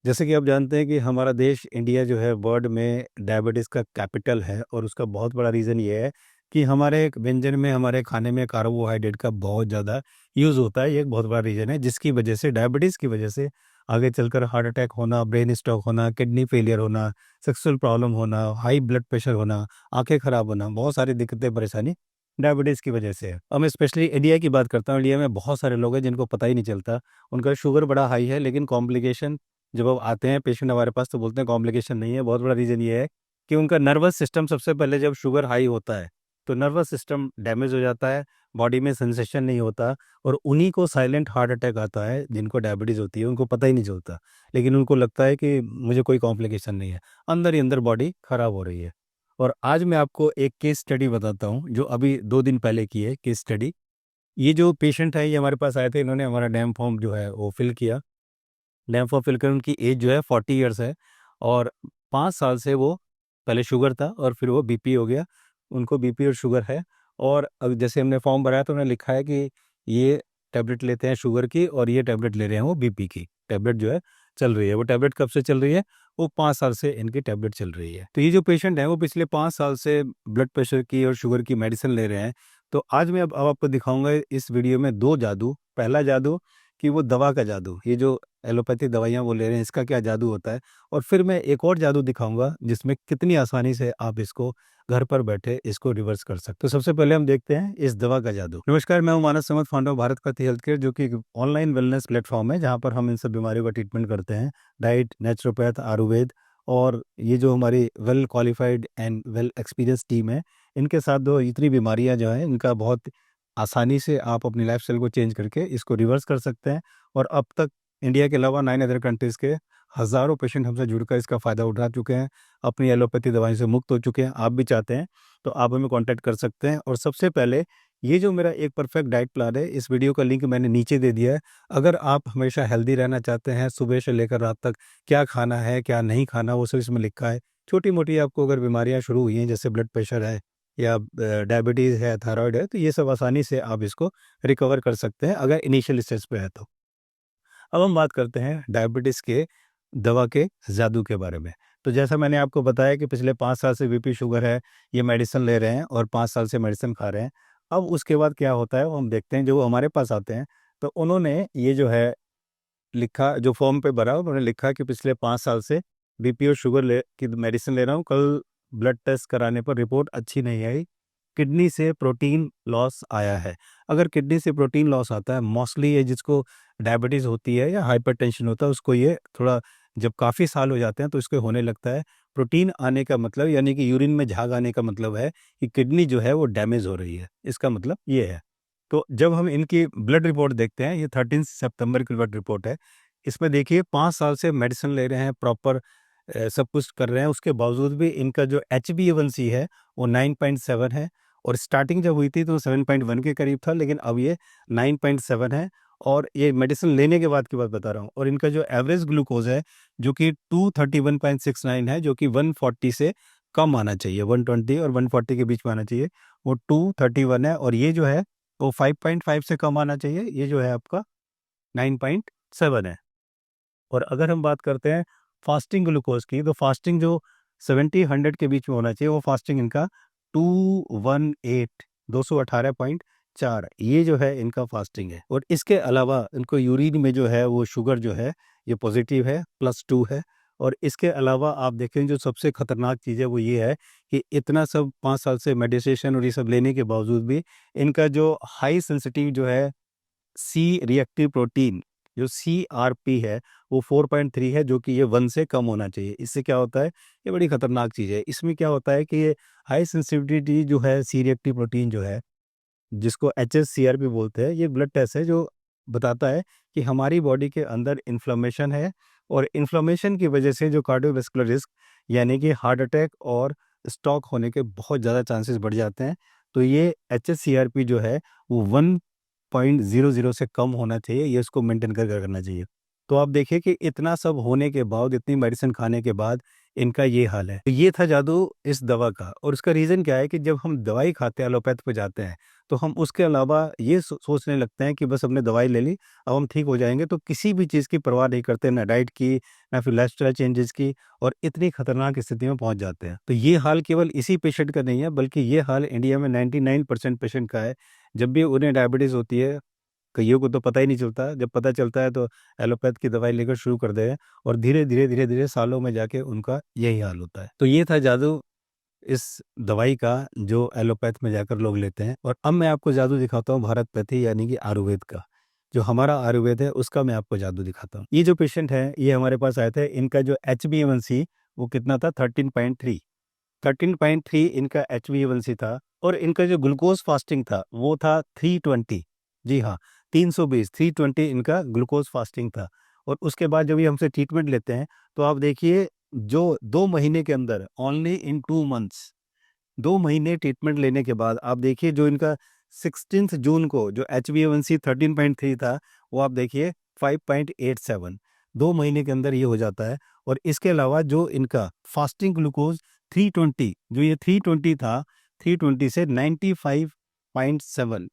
जैसे कि आप जानते हैं कि हमारा देश इंडिया जो है वर्ल्ड में डायबिटीज़ का कैपिटल है और उसका बहुत बड़ा रीज़न ये है कि हमारे व्यंजन में हमारे खाने में कार्बोहाइड्रेट का बहुत ज़्यादा यूज़ होता है। ये एक बहुत बड़ा रीज़न है जिसकी वजह से डायबिटीज़ की वजह से आगे चलकर हार्ट अटैक होना, ब्रेन स्ट्रोक होना, किडनी फेलियर होना, सेक्सुअल प्रॉब्लम होना, हाई ब्लड प्रेशर होना, आंखें खराब होना, बहुत सारी दिक्कतें परेशानी डायबिटीज़ की वजह से है। अब मैं स्पेशली इंडिया की बात करता हूँ। इंडिया में बहुत सारे लोग हैं जिनको पता ही नहीं चलता। उनका शुगर बड़ा हाई है लेकिन कॉम्प्लिकेशन जब अब आते हैं पेशेंट हमारे पास तो बोलते हैं कॉम्प्लिकेशन नहीं है। बहुत बड़ा रीज़न ये है कि उनका नर्वस सिस्टम सबसे पहले जब शुगर हाई होता है तो नर्वस सिस्टम डैमेज हो जाता है, बॉडी में सेंसेशन नहीं होता और उन्हीं को साइलेंट हार्ट अटैक आता है। जिनको डायबिटीज़ होती है उनको पता ही नहीं चलता, लेकिन उनको लगता है कि मुझे कोई कॉम्प्लिकेशन नहीं है, अंदर ही अंदर बॉडी खराब हो रही है। और आज मैं आपको एक केस स्टडी बताता हूँ जो अभी 2 दिन पहले की है केस स्टडी। ये जो पेशेंट है ये हमारे पास आए थे, इन्होंने हमारा डैम फॉर्म जो है वो फिल किया। डैम फॉर्म फिल कर उनकी एज जो है 40 ईयर्स है और 5 साल से वो पहले शुगर था और फिर वो बीपी हो गया। उनको बीपी और शुगर है। और अब जैसे हमने फॉर्म भराया तो उन्होंने लिखा है कि ये टैबलेट लेते हैं शुगर की और ये टैबलेट ले रहे हैं वो बीपी की टैबलेट जो है चल रही है। वो टैबलेट कब से चल रही है? वो 5 साल से इनकी टैबलेट चल रही है। तो ये जो पेशेंट है वो पिछले 5 साल से ब्लड प्रेशर की और शुगर की मेडिसिन ले रहे हैं। तो आज मैं अब आपको दिखाऊंगा इस वीडियो में दो जादू। पहला जादू कि वो दवा का जादू, ये जो एलोपैथी दवाइयाँ वो ले रहे हैं इसका क्या जादू होता है। और फिर मैं एक और जादू दिखाऊंगा जिसमें कितनी आसानी से आप इसको घर पर बैठे इसको रिवर्स कर सकते। तो सबसे पहले हम देखते हैं इस दवा का जादू। नमस्कार, मैं हूं मानस समद, फाउंडर ऑफ भारत कथी हेल्थ केयर, जो कि ऑनलाइन वेलनेस प्लेटफॉर्म है जहां पर हम इन सब बीमारियों का ट्रीटमेंट करते हैं। डाइट, नेचुरोपैथ, आयुर्वेद और ये जो हमारी well qualified and well experience team है, इनके साथ दो इतनी बीमारियां जो हैं इनका बहुत आसानी से आप अपनी लाइफस्टाइल को चेंज करके इसको रिवर्स कर सकते हैं। और अब तक इंडिया के अलावा 9 अदर कंट्रीज़ के हज़ारों पेशेंट हमसे जुड़कर इसका फ़ायदा उठा चुके हैं, अपनी एलोपैथी दवाई से मुक्त हो चुके हैं। आप भी चाहते हैं तो आप हमें कॉन्टैक्ट कर सकते हैं। और सबसे पहले ये जो मेरा एक परफेक्ट डाइट प्लान है, इस वीडियो का लिंक मैंने नीचे दे दिया है। अगर आप हमेशा हेल्दी रहना चाहते हैं, सुबह से लेकर रात तक क्या खाना है, क्या नहीं खाना, वो सब इसमें लिखा है। छोटी-मोटी आपको अगर बीमारियाँ शुरू हुई हैं, जैसे ब्लड प्रेशर है या डायबिटीज़ है, थायरॉइड है, तो ये सब आसानी से आप इसको रिकवर कर सकते हैं अगर इनिशियल स्टेज पे है तो। अब हम बात करते हैं डायबिटीज़ के दवा के जादू के बारे में। तो जैसा मैंने आपको बताया कि पिछले 5 साल से बीपी शुगर है, ये मेडिसिन ले रहे हैं और 5 साल से मेडिसिन खा रहे हैं। अब उसके बाद क्या होता है वो हम देखते हैं। जो हमारे पास आते हैं तो उन्होंने ये जो है लिखा, जो फॉर्म पे भरा उन्होंने लिखा कि पिछले 5 साल से बीपी और शुगर ले की मेडिसिन ले रहा हूँ। कल ब्लड टेस्ट कराने पर रिपोर्ट अच्छी नहीं आई। किडनी से प्रोटीन लॉस आया है। अगर किडनी से प्रोटीन लॉस आता है, मोस्टली ये जिसको डायबिटीज़ होती है या हाइपरटेंशन होता है उसको ये थोड़ा जब काफ़ी साल हो जाते हैं तो इसको होने लगता है। प्रोटीन आने का मतलब यानी कि यूरिन में झाग आने का मतलब है कि किडनी जो है वो डैमेज हो रही है। इसका मतलब ये है। तो जब हम इनकी ब्लड रिपोर्ट देखते हैं, ये 13 सितंबर की ब्लड रिपोर्ट है। इसमें देखिए 5 साल से मेडिसिन ले रहे हैं, प्रॉपर सब कुछ कर रहे हैं, उसके बावजूद भी इनका जो HbA1c है वो 9.7 है। और स्टार्टिंग जब हुई थी तो 7.1 के करीब था, लेकिन अब ये 9.7 है। और ये मेडिसिन लेने के बाद की बात बता रहा हूँ। और इनका जो एवरेज ग्लूकोज है जो कि 231.69 है, जो कि 140 से कम आना चाहिए, 120 और 140 के बीच में आना चाहिए, वो 231 है। और ये जो है वो 5.5 से कम आना चाहिए, ये जो है आपका 9.7 है। और अगर हम बात करते हैं फास्टिंग ग्लूकोज की, तो फास्टिंग जो 70-100 के बीच में होना चाहिए, वो फास्टिंग इनका 218 218.4 ये जो है इनका फास्टिंग है। और इसके अलावा इनको यूरिन में जो है वो शुगर जो है ये पॉजिटिव है, +2 है। और इसके अलावा आप देखें जो सबसे खतरनाक चीज़ है वो ये है कि इतना सब 5 साल से मेडिटेशन और ये सब लेने के बावजूद भी इनका जो हाई सेंसिटिव जो है सी रिएक्टिव प्रोटीन, जो CRP है, वो 4.3 है, जो कि ये 1 से कम होना चाहिए। इससे क्या होता है, ये बड़ी खतरनाक चीज़ है। इसमें क्या होता है कि ये हाई सेंसिटिविटी जो है सी रिएक्टिव प्रोटीन जो है, जिसको HSCRP बोलते हैं, ये ब्लड टेस्ट है जो बताता है कि हमारी बॉडी के अंदर इन्फ्लेमेशन है। और इन्फ्लेमेशन की वजह से जो कार्डियोवैस्कुलर रिस्क यानी कि हार्ट अटैक और स्ट्रोक होने के बहुत ज़्यादा चांसेस बढ़ जाते हैं। तो ये HSCRP जो है वो 1.00 से कम होना चाहिए, ये इसको मेंटेन कर करना चाहिए। तो आप देखिए कि इतना सब होने के बाद, इतनी मेडिसिन खाने के बाद इनका ये हाल है। तो ये था जादू इस दवा का। और उसका रीज़न क्या है कि जब हम दवाई खाते हैं, एलोपैथ पे जाते हैं, तो हम उसके अलावा ये सोचने लगते हैं कि बस हमने दवाई ले ली, अब हम ठीक हो जाएँगे, तो किसी भी चीज़ की परवाह नहीं करते, ना डाइट की, ना फिर लाइफ़स्टाइल चेंजेज़ की, और इतनी खतरनाक स्थिति में पहुँच जाते हैं। तो ये हाल केवल इसी पेशेंट का नहीं है, बल्कि ये हाल इंडिया में 99% पेशेंट का है। जब भी उन्हें डायबिटीज़ होती है, कइयों को तो पता ही नहीं चलता, जब पता चलता है तो एलोपैथ की दवाई लेकर शुरू कर दें, और धीरे-धीरे, धीरे-धीरे सालों में जाके उनका यही हाल होता है। तो ये था जादू इस दवाई का जो एलोपैथ में जाकर लोग लेते हैं। और अब मैं आपको जादू दिखाता हूँ भारतपैथी यानी कि आयुर्वेद का। जो हमारा आयुर्वेद है उसका मैं आपको जादू दिखाता हूँ। ये जो पेशेंट है, ये हमारे पास आए थे, इनका जो HbA1c वो कितना था, 13.3। 13.3 इनका HbA1c था, और इनका जो ग्लूकोज फास्टिंग था वो था 320। जी हाँ, 320, 320 इनका ग्लूकोज फास्टिंग था। और उसके बाद जब ये हमसे ट्रीटमेंट लेते हैं, तो आप देखिए, जो 2 महीने के अंदर, ओनली इन 2 मंथ्स, 2 महीने ट्रीटमेंट लेने के बाद आप देखिए, जो इनका 16th जून को जो HbA1c 13.3 था, वो आप देखिए 5.87, 2 महीने के अंदर ये हो जाता है। और इसके अलावा जो इनका फास्टिंग ग्लूकोज 320, जो ये 320 था, 320 से 95.7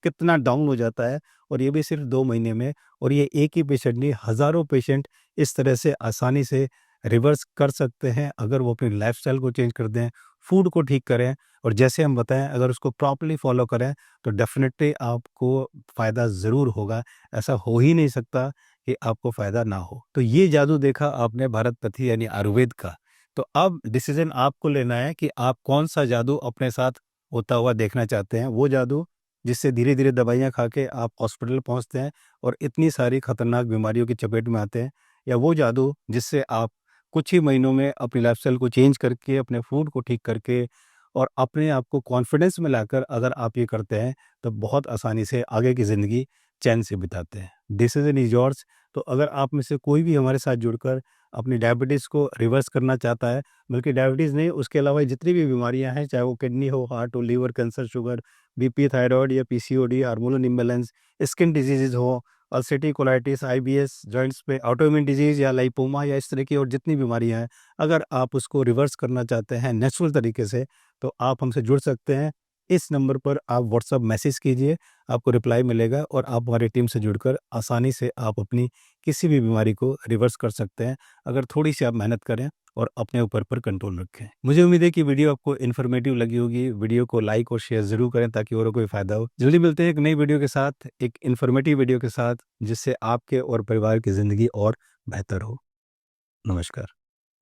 कितना डाउन हो जाता है, और ये भी सिर्फ 2 महीने में। और ये एक ही पेशेंट नहीं, हज़ारों पेशेंट इस तरह से आसानी से रिवर्स कर सकते हैं, अगर वो अपनी लाइफ़स्टाइल को चेंज कर दें, फूड को ठीक करें, और जैसे हम बताएँ, अगर उसको प्रॉपर्ली फ़ॉलो करें, तो डेफ़िनेटली आपको फ़ायदा ज़रूर होगा। ऐसा हो ही नहीं सकता कि आपको फ़ायदा ना हो। तो ये जादू देखा आपने भारतपैथी यानी आयुर्वेद का। तो अब डिसीज़न आपको लेना है कि आप कौन-सा जादू अपने साथ होता हुआ देखना चाहते हैं। वो जादू जिससे धीरे-धीरे दवाइयाँ खा के आप हॉस्पिटल पहुँचते हैं और इतनी सारी खतरनाक बीमारियों की चपेट में आते हैं, या वो जादू जिससे आप कुछ ही महीनों में अपनी लाइफ़स्टाइल को चेंज करके, अपने फूड को ठीक करके, और अपने आप को कॉन्फिडेंस में लाकर अगर आप ये करते हैं, तो बहुत आसानी से आगे की ज़िंदगी चैन से बिताते हैं। Decision is yours. तो अगर आप में से कोई भी हमारे साथ जुड़कर अपनी डायबिटीज़ को रिवर्स करना चाहता है, बल्कि डायबिटीज़ नहीं, उसके अलावा जितनी भी बीमारियाँ हैं, चाहे वो किडनी हो, हार्ट हो, liver, cancer, sugar, BP, thyroid या PCOD, hormonal imbalance, skin diseases हो, अल्सरेटिव कोलाइटिस, आईबीएस, जॉइंट्स पे ऑटोइम्यून डिजीज़ या लाइपोमा, या इस तरह की और जितनी बीमारियाँ हैं, अगर आप उसको रिवर्स करना चाहते हैं नेचुरल तरीके से, तो आप हमसे जुड़ सकते हैं। इस नंबर पर आप व्हाट्सएप मैसेज कीजिए, आपको रिप्लाई मिलेगा, और आप हमारी टीम से जुड़कर आसानी से आप अपनी किसी भी बीमारी को रिवर्स कर सकते हैं, अगर थोड़ी-सी आप मेहनत करें और अपने ऊपर पर कंट्रोल रखें। मुझे उम्मीद है कि वीडियो आपको इन्फॉर्मेटिव लगी होगी। वीडियो को लाइक और शेयर ज़रूर करें ताकि औरों को भी फ़ायदा हो। जल्दी मिलते हैं एक नई वीडियो के साथ, एक इन्फॉर्मेटिव वीडियो के साथ, जिससे आपके और परिवार की ज़िंदगी और बेहतर हो। नमस्कार।